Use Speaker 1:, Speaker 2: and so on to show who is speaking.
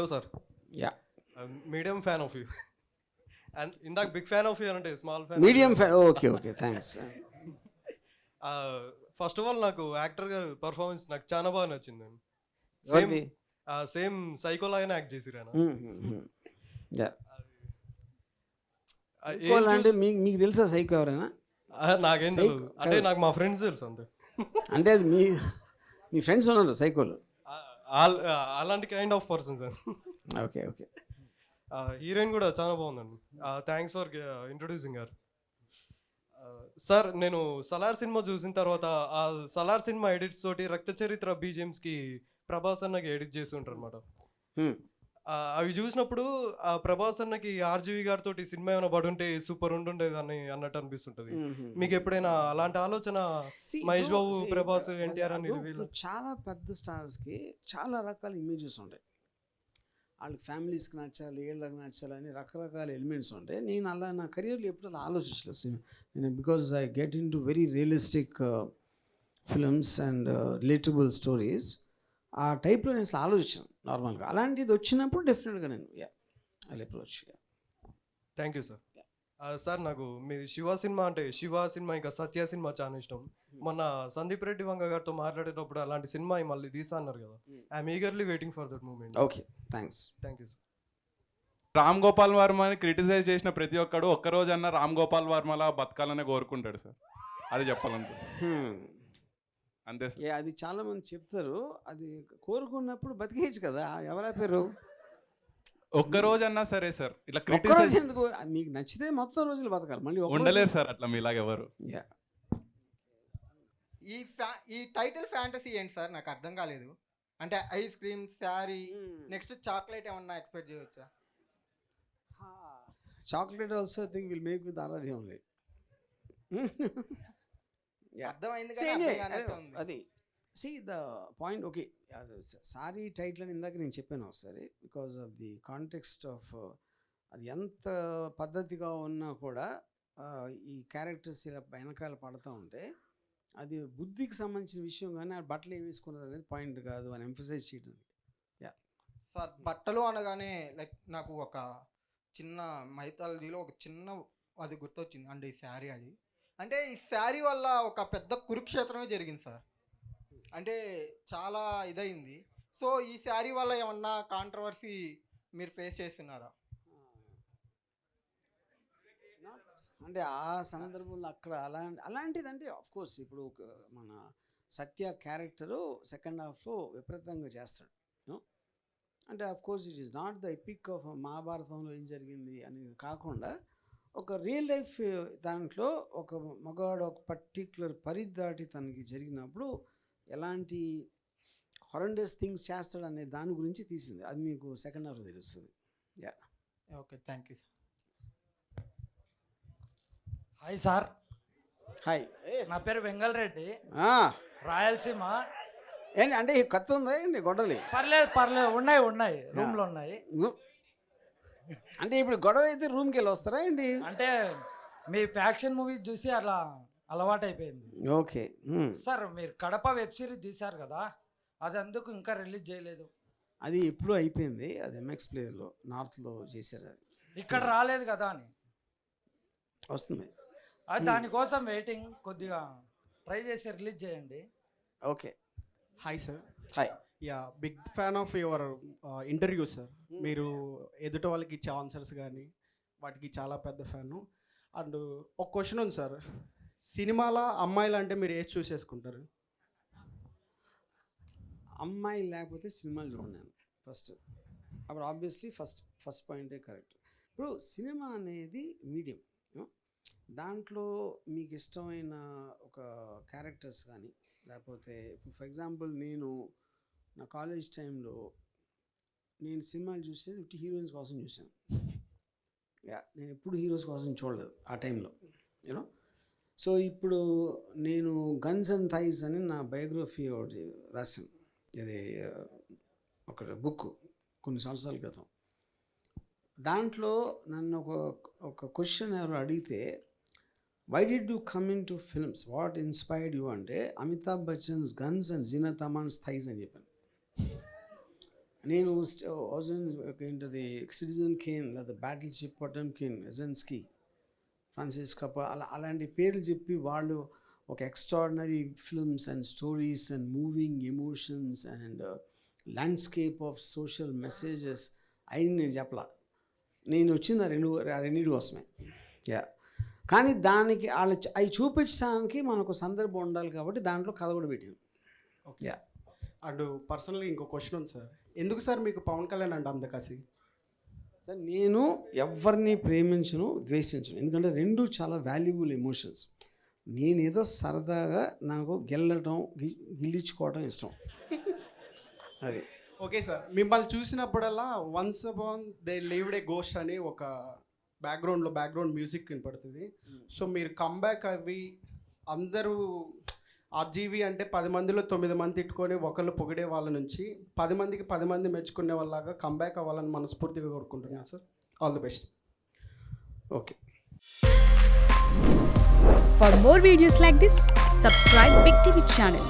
Speaker 1: hello sir.
Speaker 2: Yeah.
Speaker 1: I'm medium fan of you. And ఇందాక big fan of you అంటే small fan.
Speaker 2: Medium fan. Okay, okay. Thanks.
Speaker 1: First of all నాకు actor గారు performance నాకు చాలా బాగా నచ్చింది.
Speaker 2: ఎవరిది?
Speaker 1: సేమ్ సైకో లాగానే యాక్ట్ చేసిరు ఆయన.
Speaker 2: Yeah.
Speaker 1: ఏం
Speaker 2: అంటే మీకు తెలుసా సైకో ఎవరైనా?
Speaker 1: నాకేం తెలియదు, అంటే నాకు మా ఫ్రెండ్స్ తెలుసు అంతే.
Speaker 2: అంటే అది మీ ఫ్రెండ్స్ ఉన్నారు సైకోలు?
Speaker 1: అలాంటి kind of person sir.
Speaker 2: Okay okay.
Speaker 1: Heroine కూడా చాలా బాగుందండి. థ్యాంక్స్ ఫర్ ఇంట్రొడ్యూసింగ్ గారు. సార్ నేను సలార్ సినిమా చూసిన తర్వాత ఆ సలార్ సినిమా ఎడిట్స్ తోటి రక్త చరిత్ర బీజిఎమ్స్కి ప్రభాస్ అన్నకి ఎడిట్ చేసి ఉంటారు అనమాట. అవి చూసినప్పుడు ఆ ప్రభాస్ అన్నకి ఆర్జీవి గారితో సినిమా ఏమైనా పడుంటే సూపర్ ఉంటుండేది అని అన్నట్టు అనిపిస్తుంటది. మీకు ఎప్పుడైనా అలాంటి ఆలోచన మహేష్ బాబు, ప్రభాస్, ఎన్టీఆర్ అని
Speaker 2: చాలా పెద్ద స్టార్స్కి చాలా రకాల ఇమేజెస్ ఉంటాయి. వాళ్ళకి ఫ్యామిలీస్కి నచ్చాలి, వీళ్ళకి నచ్చాలి అని రకరకాల ఎలిమెంట్స్ ఉంటాయి. నేను అలా నా కెరియర్లో ఎప్పుడు అలా ఆలోచించలేదు. నేను because I get in to very realistic films and relatable stories. ఆ టైప్లో నేను అసలు ఆలోచించాను నార్మల్గా. అలాంటిది వచ్చినప్పుడు డెఫినెట్గా నేను అలా approach.
Speaker 1: Thank you sir. Sir నాకు మీ శివ సినిమా ఇంకా సత్య సినిమా చాలా ఇష్టం. మొన్న సందీప్ రెడ్డి వంగ గారితో మాట్లాడేటప్పుడు అలాంటి సినిమా మళ్ళీ తీసా అన్నారు కదా. I'm eagerly waiting for that moment.
Speaker 2: Okay, thanks.
Speaker 1: Thank you sir.
Speaker 3: Ram Gopal వర్మని క్రిటిసైజ్ చేసిన ప్రతి ఒక్కడు ఒక్కరోజన్నా రామ్ గోపాల్ వర్మలా బతకాలనే కోరుకుంటాడు సార్. అది చెప్పాలంటే అంతే సార్.
Speaker 2: అది చాలా మంది చెప్తారు. అది కోరుకున్నప్పుడు బతికేయచ్చు కదా, ఎవరా పేరు
Speaker 3: ఒక్కరోజన్నా సరే సార్. ఇట్లా
Speaker 2: క్రిటిసైజ్ ఎందుకు? మీకు నచ్చితే మొత్తం రోజులు బతకాలి, మళ్ళీ
Speaker 3: ఉండలేరు సార్ అట్లా మీలాగెవరు.
Speaker 4: ఈ టైటిల్ ఫ్యాంటసీ ఏంటి సార్? నాకు అర్థం కాలేదు. అంటే ice cream, sorry, next chocolate ఏమన్నా ఎక్స్పెక్ట్ చేయవచ్చా?
Speaker 2: Chocolate also think will make with Aaradhya only.
Speaker 4: అర్థమైంది
Speaker 2: అది. See the point. Okay, sorry title అని ఇందాక నేను చెప్పాను ఒకసారి. Because of the context of అది ఎంత పద్ధతిగా ఉన్నా కూడా ఈ క్యారెక్టర్స్ ఇలా వెనకాల పడుతూ ఉంటే అది బుద్ధికి సంబంధించిన విషయం, కానీ ఆ బట్టలు ఏం వేసుకున్నారు అనేది పాయింట్ కాదు అని ఎంఫసైజ్ చేయడం.
Speaker 4: సార్ బట్టలు అనగానే లైక్ నాకు ఒక చిన్న మైథాలజీలో ఒక చిన్న అది గుర్తొచ్చింది. అంటే ఈ శారీ అది, అంటే ఈ శారీ వల్ల ఒక పెద్ద కురుక్షేత్రమే జరిగింది సార్. అంటే చాలా ఇదైంది. సో ఈ శారీ వల్ల ఏమన్నా కాంట్రవర్సీ మీరు ఫేస్ చేస్తున్నారా?
Speaker 2: అంటే ఆ సందర్భంలో అక్కడ అలాంటిదంటే ఆఫ్కోర్స్ ఇప్పుడు మన సత్య క్యారెక్టరు సెకండ్ హాఫ్లో విపరీతంగా చేస్తాడు. అంటే of course it is not the epic of మహాభారతంలో ఏం జరిగింది అని కాకుండా ఒక రియల్ లైఫ్ దాంట్లో ఒక మగవాడు ఒక పర్టిక్యులర్ పరిధి దాటి తనకి జరిగినప్పుడు ఎలాంటి హారండస్ థింగ్స్ చేస్తాడు అనే దాని గురించి తీసింది. అది మీకు సెకండ్ హాఫ్ తెలుస్తుంది.
Speaker 4: Okay, thank you sir.
Speaker 5: Hi sir.
Speaker 2: Hi,
Speaker 5: నా పేరు వెంగల్ రెడ్డి, రాయలసీమ.
Speaker 2: ఏంటి అంటే కత్తి ఉందా ఏంటి గొడవలి?
Speaker 5: పర్లేదు ఉన్నాయి రూమ్లో ఉన్నాయి.
Speaker 2: అంటే ఇప్పుడు గొడవ అయితే రూమ్కి వెళ్ళి వస్తారా ఏంటి?
Speaker 5: అంటే మీ ఫ్యాక్షన్ మూవీ చూసి అలా అలవాటు అయిపోయింది.
Speaker 2: ఓకే
Speaker 5: సార్, మీరు కడప వెబ్ సిరీస్ తీశారు కదా, అది అందుకు ఇంకా రిలీజ్ చేయలేదు?
Speaker 2: అది ఎప్పుడూ అయిపోయింది. అది ఎంఎక్స్ ప్లేయర్లో నార్త్లో చేశారు. అది
Speaker 5: ఇక్కడ రాలేదు కదా అని
Speaker 2: వస్తుంది.
Speaker 5: అది దానికోసం వెయిటింగ్. కొద్దిగా ట్రై చేసి రిలీజ్ చేయండి.
Speaker 2: Okay.
Speaker 6: Hi sir.
Speaker 2: Hi.
Speaker 6: Ya, big fan of your interview sir. మీరు ఎదుటి వాళ్ళకి ఇచ్చే ఆన్సర్స్ కానీ వాటికి చాలా పెద్ద ఫ్యాను. అండ్ ఒక క్వశ్చన్ ఉంది సార్, సినిమాలో అమ్మాయిలు అంటే మీరు ఏది చూస్ చేసుకుంటారు?
Speaker 2: అమ్మాయి లేకపోతే సినిమాలు చూడను ఫస్ట్. అప్పుడు ఆబ్వియస్లీ ఫస్ట్ పాయింటే కరెక్ట్. ఇప్పుడు సినిమా అనేది మీడియం. దాంట్లో మీకు ఇష్టమైన ఒక క్యారెక్టర్స్ కానీ లేకపోతే ఫర్ ఎగ్జాంపుల్ నేను నా కాలేజ్ టైంలో నేను సినిమాలు చూసేది హీరోయిన్స్ కోసం చూశాను. నేను ఎప్పుడు హీరోస్ కోసం చూడలేదు ఆ టైంలో, యూనో. సో ఇప్పుడు నేను గన్స్ అండ్ థైస్ అని నా బయోగ్రఫీ ఒకటి రాశాను. ఇది ఒక బుక్ కొన్ని సంవత్సరాల క్రితం. దాంట్లో నన్ను ఒక క్వశ్చన్ ఎవరు అడిగితే, why did you come in to films, what inspired you అంటే Amitabh Bachchan's guns and Zeenat Aman's thighs అని చెప్పాను. నేను ఏంటది సిటిజన్ కేన్ లేదా Battleship Potemkin Eisenstein Francis Coppola అలాంటి పేర్లు చెప్పి వాళ్ళు ఒక extraordinary films and stories and moving emotions and landscape of social messages అవి నేను చెప్పలా. నేను వచ్చింది రెండింటి కోసమే. యా, కానీ దానికి వాళ్ళు అవి చూపించడానికి మనకు సందర్భం ఉండాలి కాబట్టి దాంట్లో కథ కూడా పెట్టాను.
Speaker 6: ఓకే. అండ్ పర్సనల్గా ఇంకో క్వశ్చన్ ఉంది సార్. ఎందుకు సార్ మీకు పవన్ కళ్యాణ్ అంటే అంత కసి?
Speaker 2: సార్ నేను ఎవరిని ప్రేమించను, ద్వేషించను, ఎందుకంటే రెండు చాలా వాల్యుబుల్ ఎమోషన్స్. నేనేదో సరదాగా నాకు గెల్లటం గిల్లించుకోవడం ఇష్టం. అది
Speaker 6: ఓకే సార్, మిమ్మల్ని చూసినప్పుడల్లా once upon they lived A ghost అని ఒక బ్యాక్గ్రౌండ్ మ్యూజిక్ వినపడుతుంది. సో మీరు కంబ్యాక్ అవి అందరూ ఆర్జీవి అంటే 10 మందిలో 9 మంది తిట్టుకొని ఒకళ్ళు పొగిడే వాళ్ళ నుంచి 10 మందికి 10 మంది మెచ్చుకునే వాళ్ళలాగా కంబ్యాక్ అవ్వాలని మనస్ఫూర్తిగా కోరుకుంటున్నాను sir. All the best.
Speaker 2: Okay.
Speaker 7: For more videos like this, subscribe Big TV channel.